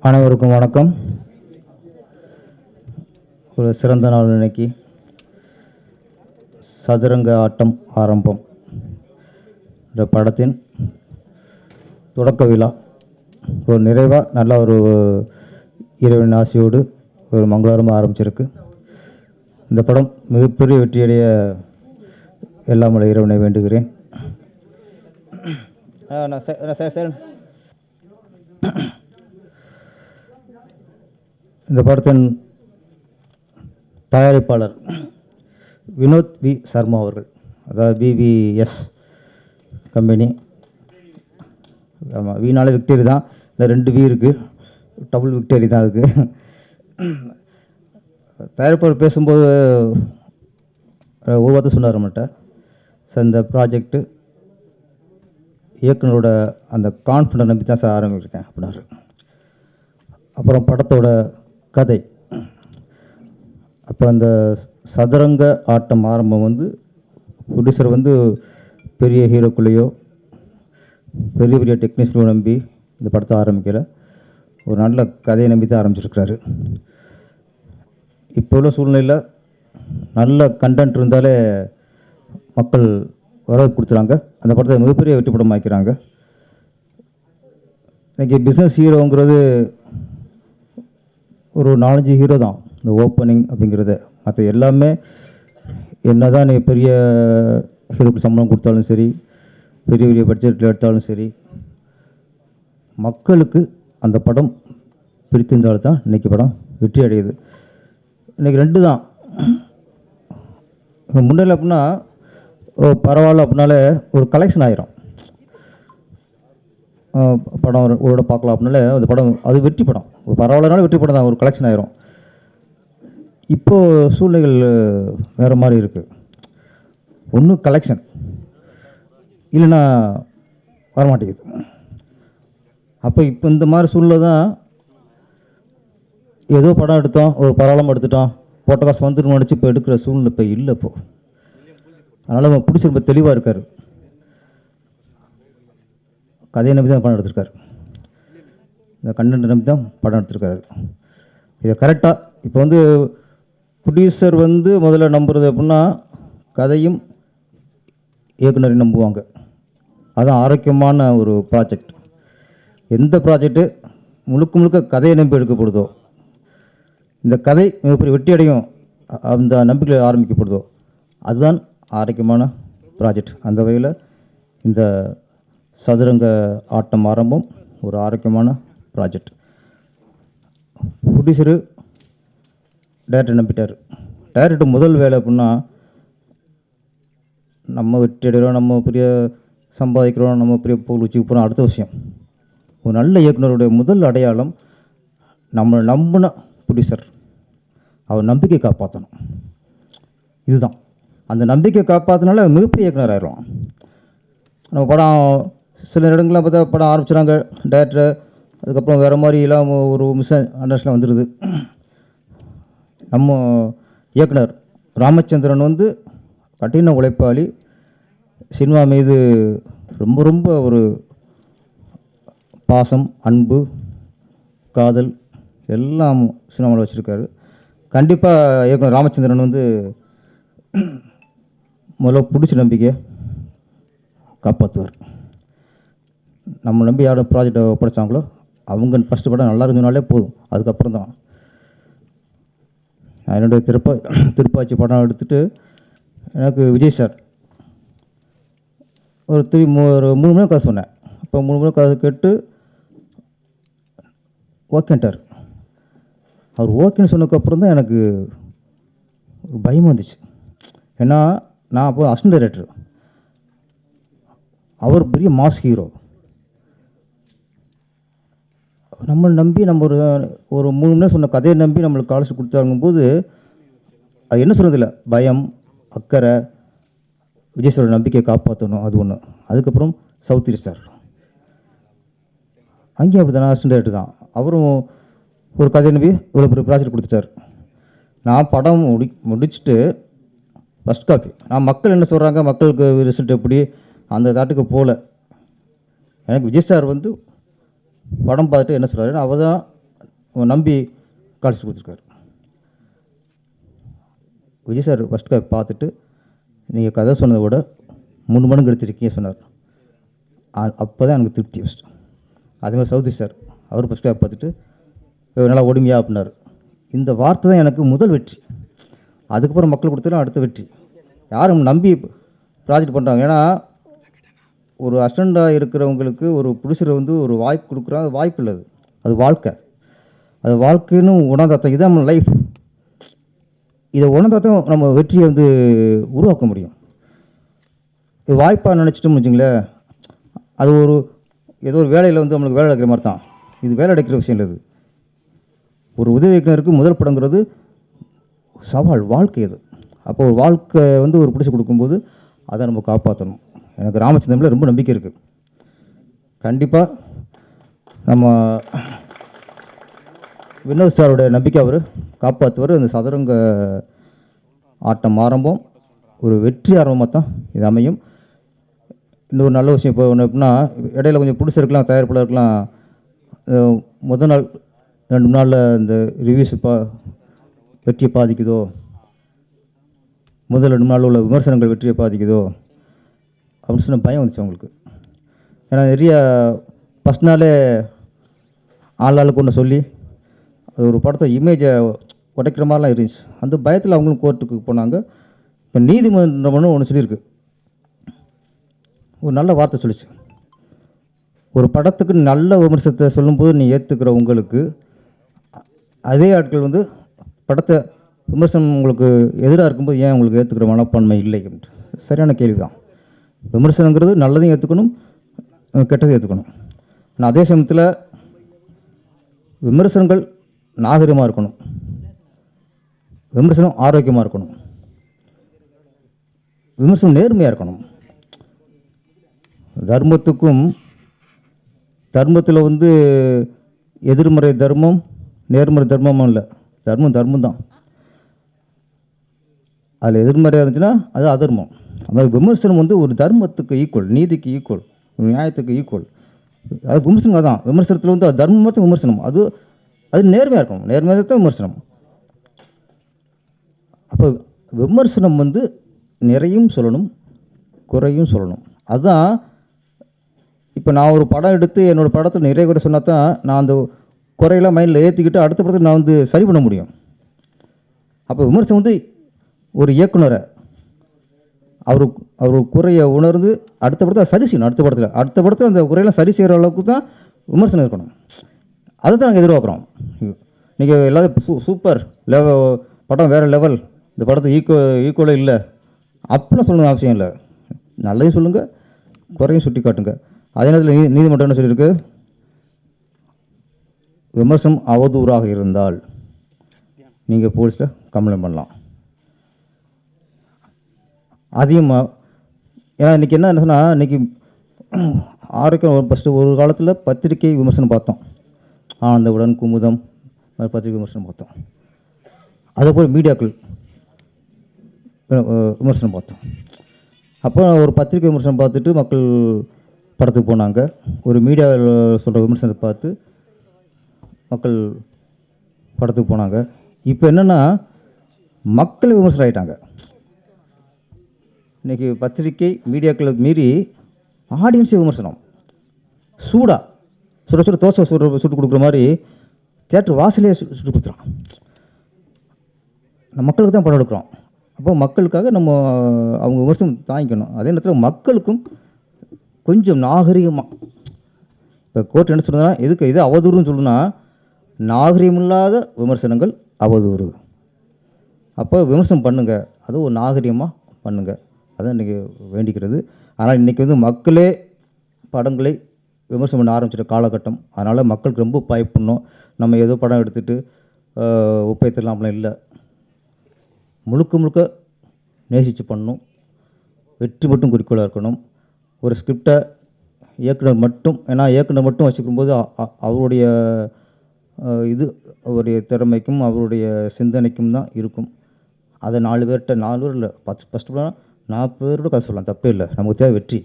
அனைவருக்கும் வணக்கம். ஒரு சிறந்த நாள் இன்னைக்கு. சதுரங்க ஆட்டம் ஆரம்பம் இந்த படத்தின் தொடக்க விழா ஒரு நிறைவாக நல்ல ஒரு இறைவன் ஆசையோடு ஒரு மங்களகரமாக ஆரம்பிச்சிருக்கு. இந்த படம் மிகப்பெரிய வெற்றியடைய எல்லாம் உள்ள இறைவனை வேண்டுகிறேன். இந்த படத்தின் தயாரிப்பாளர் வினோத் வி சர்மா அவர்கள், அதாவது விவிஎஸ் கம்பெனி. ஆமாம், வீணால விக்டரி தான், இல்லை 2 வி இருக்குது, டபுள் விக்டரி தான் இருக்குது. தயாரிப்பாளர் பேசும்போது ஒரு வார்த்தை சொன்னார் நம்மகிட்ட, சார் இந்த ப்ராஜெக்டு இயக்குனரோட அந்த கான்ஃபிடன்ட் நம்பி தான் சார் ஆரம்பிச்சிருக்கேன் அப்படின்னாரு. அப்புறம் படத்தோட கதை, அப்போ அந்த சதுரங்க ஆட்டம் ஆரம்பம் ப்ரொடியூசர் பெரிய ஹீரோக்குள்ளேயோ பெரிய பெரிய டெக்னீஷியனோ நம்பி இந்த படத்தை ஆரம்பிக்கல, ஒரு நல்ல கதையை நம்பி தான் ஆரம்பிச்சிருக்கிறாரு. இப்போ உள்ள சூழ்நிலையில் நல்ல கண்டென்ட் இருந்தாலே மக்கள் வரவு கொடுத்துறாங்க, அந்த படத்தை மிகப்பெரிய வெற்றி படம் ஆக்கிறாங்க. இன்றைக்கி பிஸ்னஸ் ஹீரோங்கிறது ஒரு 4-5 ஹீரோ தான் இந்த ஓப்பனிங் அப்படிங்கிறது. மற்ற எல்லாமே என்ன தான் நீங்கள் பெரிய ஹீரோக்கு சம்பளம் கொடுத்தாலும் சரி, பெரிய பெரிய பட்ஜெட்டில் எடுத்தாலும் சரி, மக்களுக்கு அந்த படம் பிடித்திருந்தால்தான் தான் இன்றைக்கி படம் வெற்றி அடையுது. இன்றைக்கி 2 தான். முன்னில் அப்படின்னா பரவாயில்ல அப்படின்னாலே ஒரு கலெக்ஷன் ஆயிரும். படம் ஒரு பார்க்கலாம் அப்படின்னாலே அந்த படம் அது வெற்றி படம், ஒரு பரவாயில்லனாலும் வெற்றி படம் தான், ஒரு கலெக்ஷன் ஆயிரும். இப்போது சூழ்நிலைகள் வேறு மாதிரி இருக்குது. ஒன்று கலெக்ஷன், இல்லைன்னா வரமாட்டேங்குது. அப்போ இப்போ இந்த மாதிரி சூழ்நிலை தான், ஏதோ படம் எடுத்தோம், ஒரு பரவாயில்லாமல் எடுத்துட்டோம், போட்ட காசு வந்துட்டு நினச்சி இப்போ எடுக்கிற சூழ்நிலை இப்போ இல்லை. இப்போது அதனால் நம்ம பிடிச்சி ரொம்ப தெளிவாக இருக்கார். கதையை நம்பி தான் படம் எடுத்திருக்காரு, இந்த கண்டென்ட் நம்பி தான் படம் எடுத்திருக்காரு. இதை கரெக்டாக இப்போ ப்ரொடியூசர் முதல்ல நம்புறது அப்படின்னா கதையும் இயக்குனரையும் நம்புவாங்க. அதுதான் ஆரோக்கியமான ஒரு ப்ராஜெக்ட். எந்த ப்ராஜெக்டு முழுக்க முழுக்க கதையை நம்பி எடுக்கப்படுதோ, இந்த கதை மிகப்பெரிய வெற்றி அடையும் அந்த நம்பிக்கையில் ஆரம்பிக்கப்படுதோ, அதுதான் ஆரோக்கியமான ப்ராஜெக்ட். அந்த வகையில் இந்த சதுரங்க ஆட்டம் ஆரம்பம் ஒரு ஆரோக்கியமான ப்ராஜெக்ட். ப்ரொடியூசரு டைரக்டர் நம்பிட்டார். டைரக்டர் முதல் வேலை அப்படின்னா நம்ம வெற்றி அடைகிறோம், நம்ம பெரிய சம்பாதிக்கிறோம், நம்ம பெரிய பொருள் வச்சுக்க போகிறோம், அடுத்த விஷயம். ஒரு நல்ல இயக்குனருடைய முதல் அடையாளம் நம்ம நம்பின ப்ரொடியூசர், அவர் நம்பிக்கை காப்பாற்றணும். இதுதான் அந்த நம்பிக்கை காப்பாற்றினால மிகப்பெரிய இயக்குனர் ஆயிடும். நம்ம படம் சில இடங்கள்லாம் பார்த்தா படம் ஆரம்பிச்சுறாங்க டைரக்டர், அதுக்கப்புறம் வேறு மாதிரி எல்லாம் ஒரு மிஸ் அண்டர்ஸ்டாண்ட் வந்துடுது. நம்ம இயக்குனர் ராமச்சந்திரன் கடின உழைப்பாளி, சினிமா மீது ரொம்ப ரொம்ப ஒரு பாசம், அன்பு, காதல் எல்லாம் சினிமாவில் வச்சுருக்காரு. கண்டிப்பாக இயக்குனர் ராமச்சந்திரன் முதல்ல பிடிச்ச நம்பிக்கை காப்பாற்றுவார். நம்ம நம்பி யாரும் ப்ராஜெக்டை ஒப்படைச்சாங்களோ அவங்க ஃபஸ்ட்டு படம் நல்லா இருந்ததுனாலே போதும், அதுக்கப்புறம் தான். என்னுடைய திருப்பாச்சி படம் எடுத்துகிட்டு எனக்கு விஜய் சார் ஒரு 3 மணி நேரம் கதை சொன்னேன். அப்போ 3 மணி நேரம் கதை கேட்டு ஓகேன்ட்டார். அவர் ஓகேன்னு சொன்னதுக்கப்புறம் தான் எனக்கு ஒரு பயமாக இருந்துச்சு. ஏன்னா நான் அப்போ அசிஸ்டன்ட் டைரக்டர், அவர் பெரிய மாஸ் ஹீரோ. நம்மளை நம்பி நம்ம ஒரு 3 மணி நேரம் சொன்ன கதையை நம்பி நம்மளுக்கு காலேஜ் கொடுத்தாங்கும்போது அது என்ன சொல்கிறதில்ல, பயம், அக்கறை, விஜய் சாரோட நம்பிக்கையை காப்பாற்றணும், அது ஒன்று. அதுக்கப்புறம் சௌத்ரி சார், அங்கேயும் அப்படி தானே அசிஸ்டன்ட் டைரக்டர் தான். அவரும் ஒரு கதையை நம்பி இவ்வளோ பெரிய ப்ராஜெக்ட் கொடுத்துட்டார். நான் படம் முடிச்சுட்டு ஃபஸ்ட் காப்பி, நான் மக்கள் என்ன சொல்கிறாங்க, மக்களுக்கு ரிசல்ட் எப்படி, அந்த தாட்டுக்கு போகல. எனக்கு விஜய் சார் படம் பார்த்துட்டு என்ன சொல்கிறாரு, அவர் தான் நம்பி கால்ஷீட் கொடுத்துருக்காரு. விஜய் சார் ஃபஸ்ட் காப்பி பார்த்துட்டு நீங்கள் கதை சொன்னதை விட 3 மடங்கு எடுத்துருக்கீங்க சொன்னார். அப்போ தான் எனக்கு திருப்தி ஃபஸ்ட்டு. அதேமாதிரி சௌத்ரி சார் அவர் ஃபஸ்ட் காப்பி பார்த்துட்டு நல்லா ஒடுமையா அப்படின்னாரு. இந்த வார்த்தை தான் எனக்கு முதல் வெற்றி. அதுக்கப்புறம் மக்கள் கொடுத்தா அடுத்த வெற்றி. யாரும் நம்பி ப்ராஜெக்ட் பண்ணுறாங்க. ஏன்னா ஒரு அசிஸ்டண்ட்டாக இருக்கிறவங்களுக்கு ஒரு ப்ரொடியூசர் வந்து ஒரு வாய்ப்பு கொடுக்குறாங்க. அது வாய்ப்பு இல்லை, அது வாழ்க்கை. அது வாழ்க்கைன்னு உணர்ந்தாத்தான் இதுதான் நம்ம லைஃப். இதை உணர்ந்தாத்தான் நம்ம வெற்றியை வந்து உருவாக்க முடியும். இது வாய்ப்பாக நினச்சிட்டோம்னு வச்சுங்களேன், அது ஏதோ ஒரு வேலையில் வந்து நம்மளுக்கு வேலை அடைக்கிற மாதிரி தான். இது வேலை அடைக்கிற விஷயம் இல்லை. இது ஒரு உதவி இயக்குனருக்கு முதல் படங்கிறது சவால், வாழ்க்கை இது. அப்போ ஒரு வாழ்க்கை வந்து ஒரு பிடிச்சி கொடுக்கும்போது அதை நம்ம காப்பாற்றணும். எனக்கு ராமச்சந்திரனில் ரொம்ப நம்பிக்கை இருக்குது. கண்டிப்பாக நம்ம வினோத் சாரோட நம்பிக்கை அவர் காப்பாற்றுவார். அந்த சதுரங்க ஆட்டம் ஆரம்பம் ஒரு வெற்றி ஆரம்பமாக தான் இது அமையும். இன்னொரு நல்ல விஷயம் இப்போ ஒன்று எப்படின்னா, இடையில கொஞ்சம் ப்ரொடியூசருக்கெலாம் தயாரிப்பாளருக்கெலாம் முதல் நாள் 2 நாளில் இந்த ரிவ்யூஸ் வெற்றியை பாதிக்குதோ, முதல் 2 நாளில் உள்ள விமர்சனங்கள் வெற்றியை பாதிக்குதோ அப்படின்னு சொன்ன பயம் வந்துச்சு அவங்களுக்கு. ஏன்னா நிறைய ஃபஸ்ட் நாளே ஆளாளுக்கு ஒன்று சொல்லி அது ஒரு படத்தை இமேஜை உடைக்கிற மாதிரிலாம் இருந்துச்சு. அந்த பயத்தில் அவங்களும் கோர்ட்டுக்கு போனாங்க. இப்போ நீதிமன்றம்னு ஒன்று சொல்லியிருக்கு. ஒரு நல்ல வார்த்தை சொல்லிச்சு, ஒரு படத்துக்கு நல்ல விமர்சனத்தை சொல்லும்போது நீ ஏற்றுக்கிற உங்களுக்கு அதே ஆட்கள் வந்து படத்தை விமர்சனம் உங்களுக்கு எதிராக இருக்கும்போது ஏன் உங்களுக்கு ஏற்றுக்கிற மனப்பான்மை இல்லை? சரியான கேள்வி தான். விமர்சனங்கிறது நல்லதையும் ஏற்றுக்கணும், கெட்டதையும் ஏற்றுக்கணும். ஆனால் அதே சமயத்தில் விமர்சனங்கள் நாகரிகமாக இருக்கணும், விமர்சனம் ஆரோக்கியமாக இருக்கணும், விமர்சனம் நேர்மையாக இருக்கணும். தர்மத்தில் வந்து எதிர்மறை தர்மம் நேர்மறை தர்மமும் இல்லை. தர்மம் தான். அதில் எதிர்மறையாக இருந்துச்சுன்னா அது அதர்மம். அதாவது விமர்சனம் வந்து ஒரு தர்மத்துக்கு ஈக்குவல், நீதிக்கு ஈக்குவல், நியாயத்துக்கு ஈக்குவல். அது விமர்சனம் தான். விமர்சனத்தில் வந்து அது தர்மத்தை விமர்சனம், அது நேர்மையாக இருக்கணும், நேர்மையாக தான் விமர்சனம். அப்போ விமர்சனம் வந்து நிறையும் சொல்லணும், குறையும் சொல்லணும். அதுதான் இப்போ நான் ஒரு படம் எடுத்து என்னோடய படத்தில் நிறைய குறை சொன்னால் தான் நான் அந்த குறையெல்லாம் மைண்டில் ஏற்றிக்கிட்டு அடுத்த படத்தில் நான் வந்து சரி பண்ண முடியும். அப்போ விமர்சனம் வந்து ஒரு இயக்குனரை அவர் குறையை உணர்ந்து அடுத்த படத்தை சரி செய்யணும். அடுத்த படத்தில் அந்த குறையெல்லாம் சரி செய்கிற அளவுக்கு தான் விமர்சனம் இருக்கணும். அதை தான் நாங்கள் எதிர்பார்க்குறோம். நீங்கள் எல்லாத்தையும் சூப்பர் படம் வேறு லெவல், இந்த படத்தை ஈக்குவலாக இல்லை அப்படிலாம் சொல்லணும் அவசியம் இல்லை. நல்லதையும் சொல்லுங்கள், குறையும் சுட்டி காட்டுங்க. அதே நேரத்தில் நீதிமன்றம் என்ன சொல்லியிருக்கு, விமர்சனம் அவதூறாக இருந்தால் நீங்கள் போலீஸில் கம்ப்ளைண்ட் பண்ணலாம். அதிகமாக ஏன்னா இன்றைக்கி என்ன சொன்னால், இன்றைக்கி ஆரோக்கியம் ஃபஸ்ட்டு ஒரு காலத்தில் பத்திரிகை விமர்சனம் பார்த்தோம். ஆனந்தவுடன், குமுதம் பத்திரிகை விமர்சனம் பார்த்தோம். அதே போல் மீடியாக்கள் விமர்சனம் பார்த்தோம். அப்போ ஒரு பத்திரிகை விமர்சனம் பார்த்துட்டு மக்கள் படத்துக்கு போனாங்க. ஒரு மீடியாவில் சொல்கிற விமர்சனத்தை பார்த்து மக்கள் படத்துக்கு போனாங்க. இப்போ என்னென்னா மக்கள் விமர்சனம் ஆகிட்டாங்க. இன்றைக்கி பத்திரிகை மீடியாக்களை மீறி ஆடியன்ஸே விமர்சனம். சுட தோசை சுட்டு கொடுக்குற மாதிரி தியேட்டர் வாசலே சுட்டு கொடுத்துறான். நம்ம மக்களுக்கு தான் படம் எடுக்கிறோம். அப்போ மக்களுக்காக நம்ம அவங்க விமர்சனம் தாங்கிக்கணும். அதே நேரத்தில் மக்களுக்கும் கொஞ்சம் நாகரிகமாக, இப்போ கோர்ட் என்ன சொல்லுதுன்னா, இது அவதூறுன்னு சொல்லுன்னா, நாகரிகமில்லாத விமர்சனங்கள் அவதூறு. அப்போ விமர்சனம் பண்ணுங்கள், அது ஒரு நாகரிகமாக பண்ணுங்கள். அதான் இன்றைக்கி வேண்டிக்கிறது. ஆனால் இன்றைக்கி வந்து மக்களே படங்களை விமர்சனம் பண்ண ஆரம்பிச்சிட்ட காலகட்டம். அதனால் மக்களுக்கு ரொம்ப பயப்படணும். நம்ம ஏதோ படம் எடுத்துகிட்டு ஒப்பேத்தலாம் அப்படிலாம் இல்லை. முழுக்க நேசித்து பண்ணணும். வெற்றி மட்டும் குறிக்கோளாக இருக்கணும். ஒரு ஸ்கிரிப்டை இயக்குனர் மட்டும் வச்சுக்கும்போது அவருடைய அவருடைய திறமைக்கும் அவருடைய சிந்தனைக்கும் தான் இருக்கும். அதை 4 பேர் இல்லை 10 ஃபஸ்ட்டு 40 பேரோட கதை சொல்லலாம், தப்பே இல்லை. நமக்கு தேவை வெற்றி.